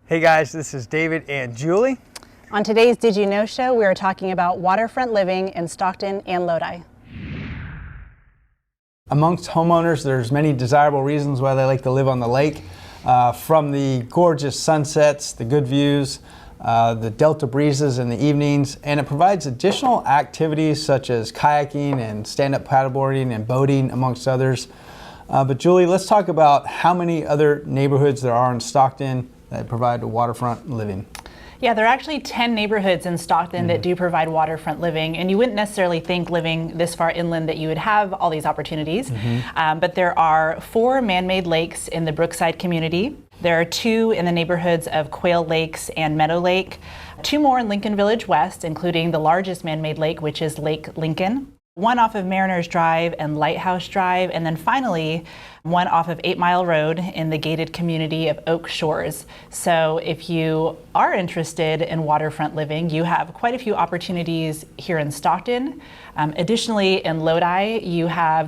Hey guys, this is David and Julie. On today's Did You Know show, we are talking about waterfront living in Stockton and Lodi. Amongst homeowners, there's many desirable reasons why they like to live on the lake. From the gorgeous sunsets, the good views, the delta breezes in the evenings, and it provides additional activities such as kayaking and stand-up paddleboarding and boating, amongst others. But Julie, let's talk about how many other neighborhoods there are in Stockton that provide waterfront living. Yeah, there are actually 10 neighborhoods in Stockton that do provide waterfront living, and you wouldn't necessarily think living this far inland that you would have all these opportunities. But there are 4 man-made lakes in the Brookside community. There are 2 in the neighborhoods of Quail Lakes and Meadow Lake, 2 more in Lincoln Village West, including the largest man-made lake, which is Lake Lincoln, 1 off of Mariners Drive and Lighthouse Drive, and then finally 1 off of 8 Mile Road in the gated community of Oak Shores. So if you are interested in waterfront living, you have quite a few opportunities here in Stockton. Additionally, in Lodi,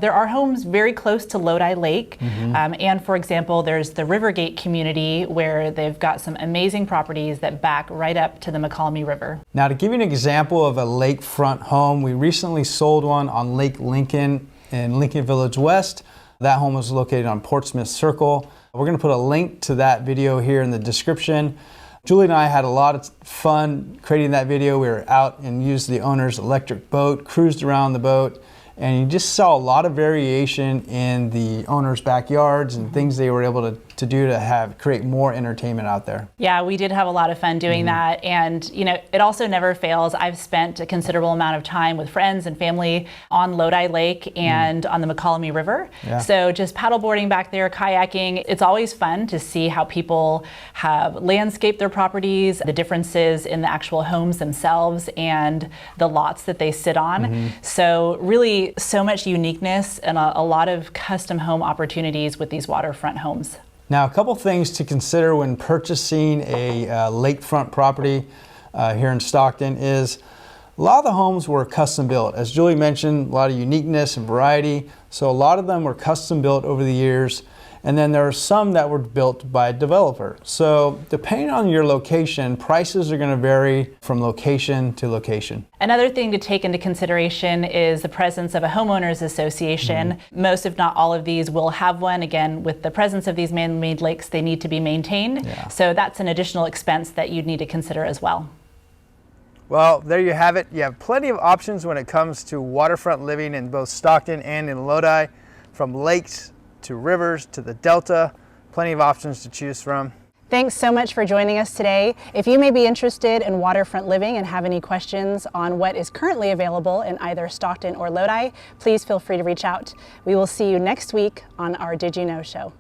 there are homes very close to Lodi Lake. And for example, there's the Rivergate community where they've got some amazing properties that back right up to the McCallamy River. Now, to give you an example of a lakefront home, we recently sold one on Lake Lincoln in Lincoln Village West. That home was located on Portsmouth Circle. We're going to put a link to that video here in the description. Julie and I had a lot of fun creating that video. We were out and used the owner's electric boat, cruised around the boat, and you just saw a lot of variation in the owner's backyards and things they were able to do to create more entertainment out there. Yeah, we did have a lot of fun doing that, and it also never fails. I've spent a considerable amount of time with friends and family on Lodi Lake and on the McCallamy River. So just paddleboarding back there, kayaking, it's always fun to see how people have landscaped their properties, the differences in the actual homes themselves and the lots that they sit on. So really so much uniqueness and a lot of custom home opportunities with these waterfront homes. Now, a couple things to consider when purchasing a lakefront property here in Stockton is a lot of the homes were custom built. As Julie mentioned, a lot of uniqueness and variety. So a lot of them were custom built over the years. And then there are some that were built by a developer. So depending on your location, prices are going to vary from location to location. Another thing to take into consideration is the presence of a homeowners association. Most, if not all of these, will have one. Again, with the presence of these man-made lakes, they need to be maintained. So that's an additional expense that you'd need to consider as well. Well, there you have it. You have plenty of options when it comes to waterfront living in both Stockton and in Lodi, from lakes to rivers to the Delta. Plenty of options to choose from. Thanks so much for joining us today. If you may be interested in waterfront living and have any questions on what is currently available in either Stockton or Lodi, please feel free to reach out. We will see you next week on our Did You Know show.